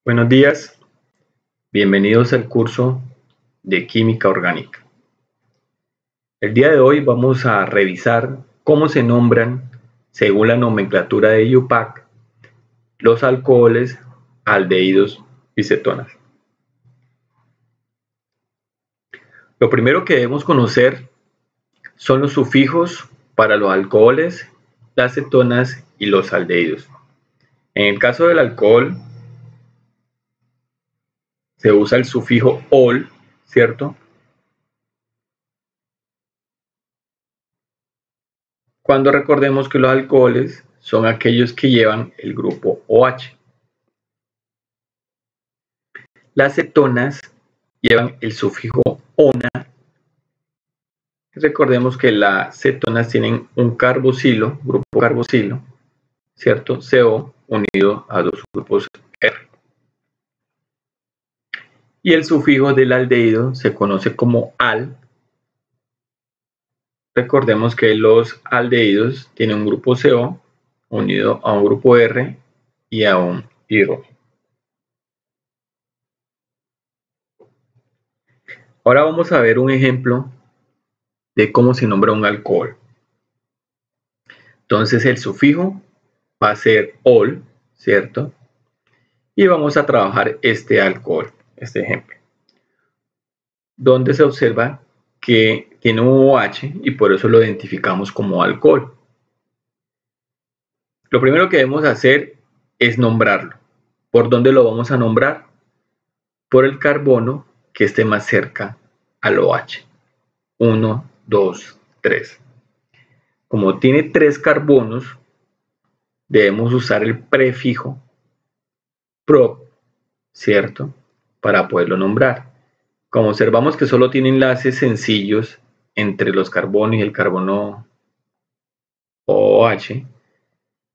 Buenos días, bienvenidos al curso de Química Orgánica. El día de hoy vamos a revisar cómo se nombran, según la nomenclatura de IUPAC, los alcoholes, aldehídos y cetonas. Lo primero que debemos conocer son los sufijos para los alcoholes, las cetonas y los aldehídos. En el caso del alcohol, se usa el sufijo ol, ¿cierto? Cuando recordemos que los alcoholes son aquellos que llevan el grupo OH. Las cetonas llevan el sufijo ona. Recordemos que las cetonas tienen un carboxilo, grupo carboxilo, ¿cierto? CO unido a dos grupos R. Y el sufijo del aldehído se conoce como al. Recordemos que los aldehídos tienen un grupo CO unido a un grupo R y a un hidrógeno. Ahora vamos a ver un ejemplo de cómo se nombra un alcohol. Entonces el sufijo va a ser ol, ¿cierto? Y vamos a trabajar este alcohol, este ejemplo, donde se observa que tiene un OH y por eso lo identificamos como alcohol. Lo primero que debemos hacer es nombrarlo. ¿Por dónde lo vamos a nombrar? Por el carbono que esté más cerca al OH. 1, 2, 3. Como tiene 3 carbonos, debemos usar el prefijo prop, ¿cierto? Para poderlo nombrar. Como observamos que solo tiene enlaces sencillos entre los carbonos y el carbono OH,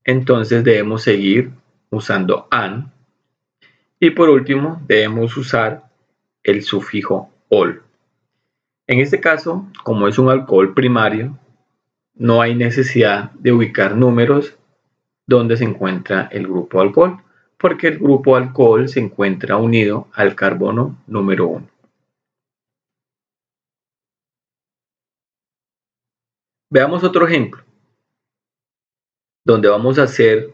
entonces debemos seguir usando an. Y por último, debemos usar el sufijo ol. En este caso, como es un alcohol primario, no hay necesidad de ubicar números donde se encuentra el grupo alcohol, porque el grupo alcohol se encuentra unido al carbono número 1. Veamos otro ejemplo, donde vamos a hacer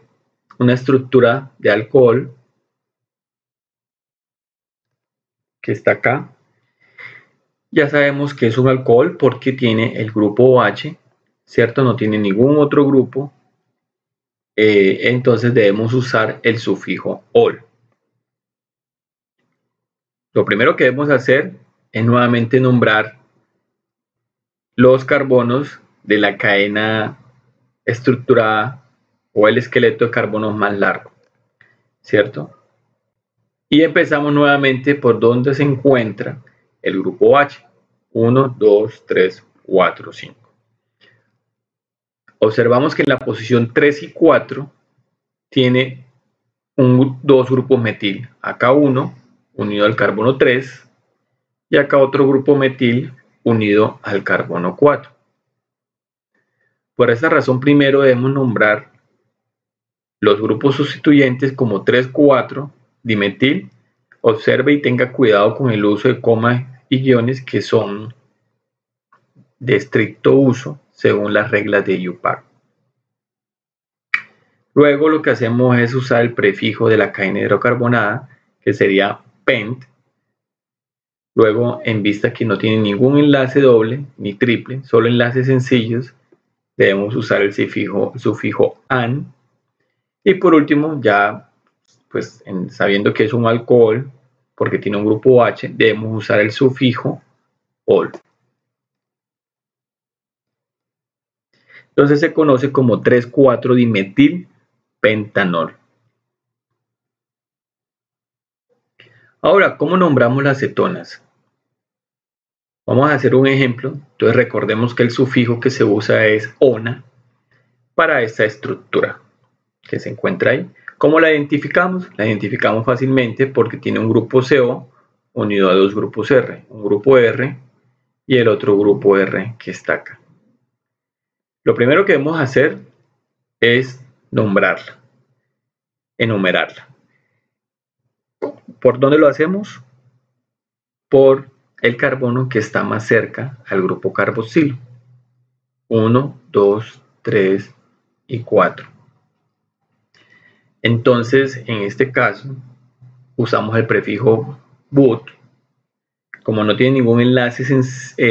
una estructura de alcohol que está acá. Ya sabemos que es un alcohol porque tiene el grupo OH, ¿cierto? No tiene ningún otro grupo. Entonces debemos usar el sufijo ol. Lo primero que debemos hacer es nuevamente nombrar los carbonos de la cadena estructurada o el esqueleto de carbonos más largo, ¿cierto? Y empezamos nuevamente por donde se encuentra el grupo OH. 1, 2, 3, 4, 5. Observamos que en la posición 3 y 4 tiene dos grupos metil. Acá uno unido al carbono 3 y acá otro grupo metil unido al carbono 4. Por esa razón primero debemos nombrar los grupos sustituyentes como 3,4 dimetil. Observe y tenga cuidado con el uso de comas y guiones que son de estricto uso según las reglas de IUPAC. Luego lo que hacemos es usar el prefijo de la cadena hidrocarbonada, que sería pent. Luego, en vista que no tiene ningún enlace doble ni triple, solo enlaces sencillos, debemos usar el sufijo an. Y por último, ya pues sabiendo que es un alcohol, porque tiene un grupo OH, debemos usar el sufijo ol. Entonces se conoce como 3,4-dimetilpentanol. Ahora, ¿cómo nombramos las cetonas? Vamos a hacer un ejemplo. Entonces recordemos que el sufijo que se usa es ona para esta estructura que se encuentra ahí. ¿Cómo la identificamos? La identificamos fácilmente porque tiene un grupo CO unido a dos grupos R, un grupo R y el otro grupo R que está acá. Lo primero que debemos hacer es nombrarla, enumerarla. ¿Por dónde lo hacemos? Por el carbono que está más cerca al grupo carboxilo. 1, 2, 3 y 4. Entonces, en este caso, usamos el prefijo but. Como no tiene ningún enlace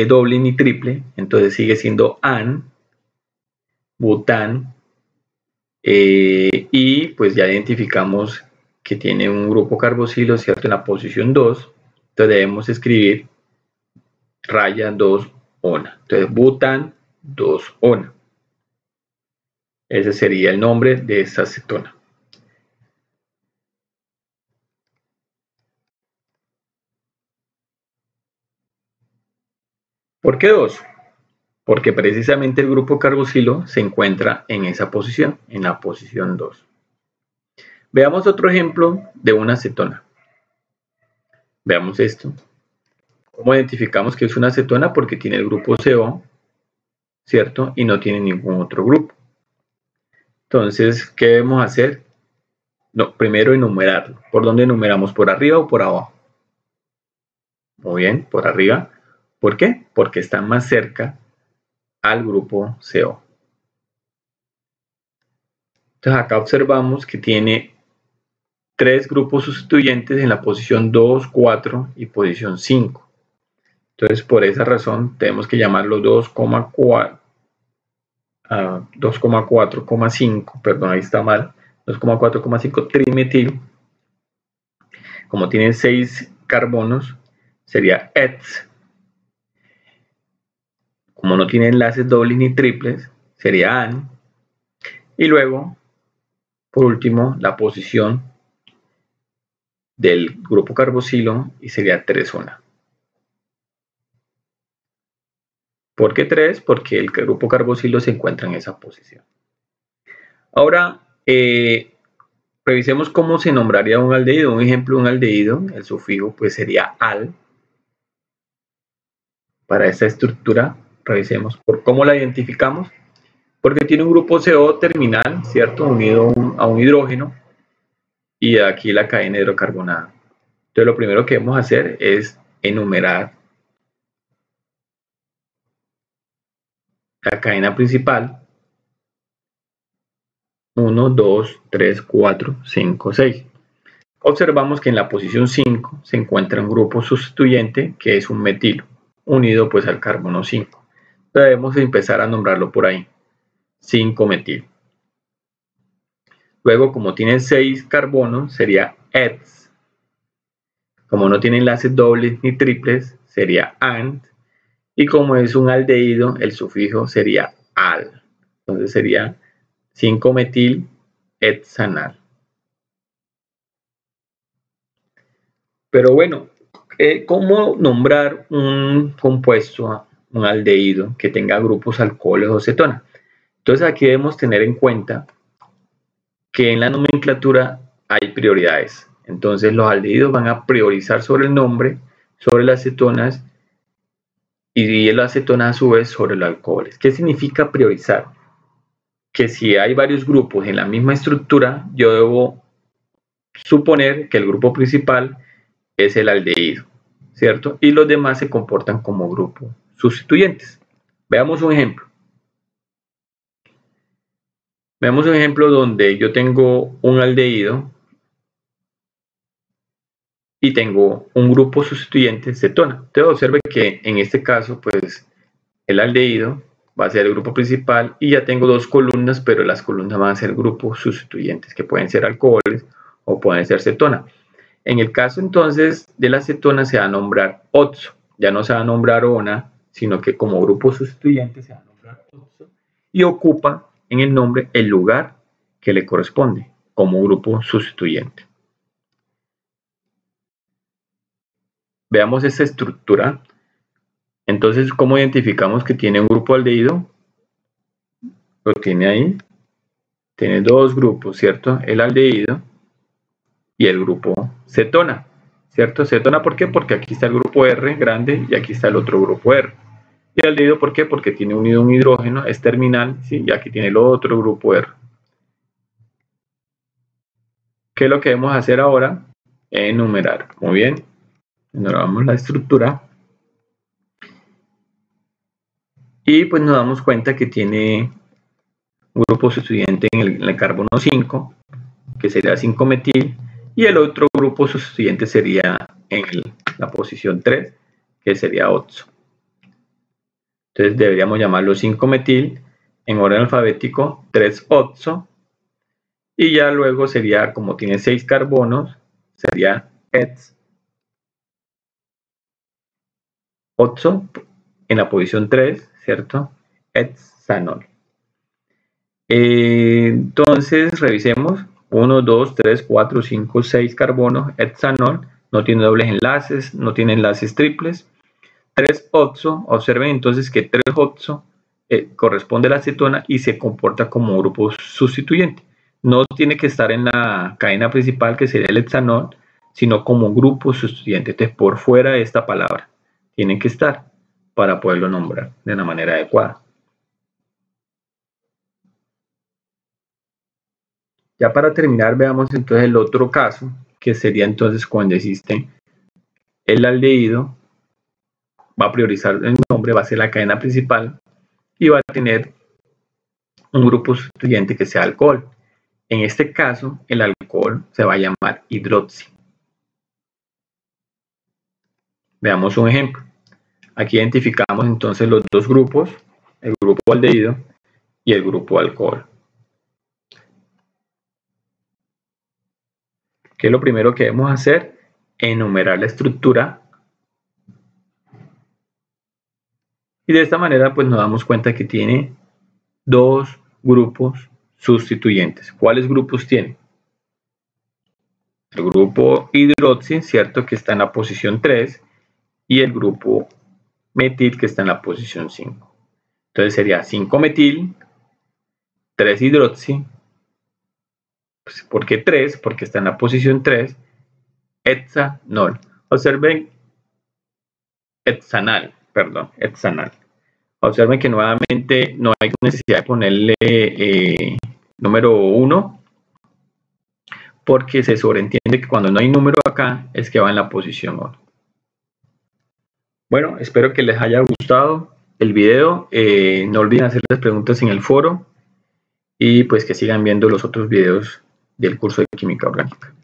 doble ni triple, entonces sigue siendo an, bután, y pues ya identificamos que tiene un grupo carboxilo, ¿cierto? En la posición 2, entonces debemos escribir raya 2 ona. Entonces, bután 2 ona. Ese sería el nombre de esta cetona. ¿Por qué 2? Porque precisamente el grupo carboxilo se encuentra en esa posición, en la posición 2. Veamos otro ejemplo de una cetona. Veamos esto. ¿Cómo identificamos que es una cetona? Porque tiene el grupo CO, ¿cierto? Y no tiene ningún otro grupo. Entonces, ¿qué debemos hacer? No, primero enumerarlo. ¿Por dónde enumeramos? ¿Por arriba o por abajo? Muy bien, por arriba. ¿Por qué? Porque está más cerca al grupo CO. Entonces acá observamos que tiene 3 grupos sustituyentes en la posición 2, 4 y posición 5. Entonces por esa razón tenemos que llamarlo 2,4,5, perdón, ahí está mal, 2,4,5 trimetil. Como tiene 6 carbonos, sería ets. Como no tiene enlaces dobles ni triples, sería an. Y luego, por último, la posición del grupo carboxilo y sería 3-ona. ¿Por qué 3? Porque el grupo carboxilo se encuentra en esa posición. Ahora, revisemos cómo se nombraría un aldehído. Un ejemplo de un aldehído, el sufijo pues sería al. Para esta estructura, revisemos por cómo la identificamos. Porque tiene un grupo CO terminal, ¿cierto? Unido a un hidrógeno. Y aquí la cadena hidrocarbonada. Entonces lo primero que debemos hacer es enumerar la cadena principal. 1, 2, 3, 4, 5, 6. Observamos que en la posición 5 se encuentra un grupo sustituyente que es un metilo, unido pues al carbono 5. Debemos empezar a nombrarlo por ahí, 5-metil. Luego, como tiene 6 carbonos, sería ets. Como no tiene enlaces dobles ni triples, sería ant. Y como es un aldehído, el sufijo sería al. Entonces sería 5-metil hexanal. Pero bueno, ¿cómo nombrar un compuesto, un aldehído que tenga grupos alcoholes o cetona? Entonces aquí debemos tener en cuenta que en la nomenclatura hay prioridades. Entonces los aldehídos van a priorizar sobre el nombre, sobre las cetonas y las cetonas a su vez sobre los alcoholes. ¿Qué significa priorizar? Que si hay varios grupos en la misma estructura, yo debo suponer que el grupo principal es el aldehído, ¿cierto? Y los demás se comportan como grupos sustituyentes. Veamos un ejemplo. Veamos un ejemplo donde yo tengo un aldehído y tengo un grupo sustituyente cetona. Entonces observe que en este caso, pues el aldehído va a ser el grupo principal y ya tengo 2 columnas, pero las columnas van a ser grupos sustituyentes, que pueden ser alcoholes o pueden ser cetona. En el caso entonces de la cetona se va a nombrar oxo, ya no se va a nombrar ona, sino que como grupo sustituyente se va a nombrar oxo y ocupa en el nombre el lugar que le corresponde como grupo sustituyente. Veamos esta estructura. Entonces, ¿cómo identificamos que tiene un grupo aldehído? Lo tiene ahí. Tiene 2 grupos, ¿cierto? El aldehído y el grupo cetona, ¿cierto? Cetona, ¿por qué? Porque aquí está el grupo R grande y aquí está el otro grupo R. Y el aldehído, ¿por qué? Porque tiene unido un hidrógeno, es terminal, ¿sí? Y aquí tiene el otro grupo R. ¿Qué es lo que debemos hacer ahora? Enumerar. Muy bien. Enumeramos la estructura. Y pues nos damos cuenta que tiene un grupo sustituyente en el carbono 5, que sería 5-metil, y el otro grupo sustituyente sería en la posición 3, que sería 8. Entonces deberíamos llamarlo 5-metil, en orden alfabético 3-oxo, y ya luego sería, como tiene 6 carbonos, sería hexoxo en la posición 3, ¿cierto? Hexanol. Entonces revisemos: 1, 2, 3, 4, 5, 6 carbonos, hexanol, no tiene dobles enlaces, no tiene enlaces triples. 3-oxo, observen entonces que 3-oxo corresponde a la acetona y se comporta como grupo sustituyente. No tiene que estar en la cadena principal, que sería el hexanol, sino como un grupo sustituyente. Entonces, por fuera de esta palabra tienen que estar para poderlo nombrar de una manera adecuada. Ya para terminar, veamos entonces el otro caso, que sería entonces cuando existe el aldehído. Va a priorizar el nombre, va a ser la cadena principal y va a tener un grupo sustituyente que sea alcohol. En este caso, el alcohol se va a llamar hidroxi. Veamos un ejemplo. Aquí identificamos entonces los dos grupos, el grupo aldehído y el grupo alcohol. ¿Qué es lo primero que debemos hacer? Enumerar la estructura. Y de esta manera pues nos damos cuenta que tiene dos grupos sustituyentes. ¿Cuáles grupos tiene? El grupo hidroxi, ¿cierto?, que está en la posición 3, y el grupo metil, que está en la posición 5. Entonces sería 5-metil, 3-hidroxi. Pues, ¿por qué 3? Porque está en la posición 3. Hexanol. Observen, hexanal. Observen que nuevamente no hay necesidad de ponerle número 1, porque se sobreentiende que cuando no hay número acá es que va en la posición 1. Bueno, espero que les haya gustado el video. No olviden hacer las preguntas en el foro y pues que sigan viendo los otros videos del curso de química orgánica.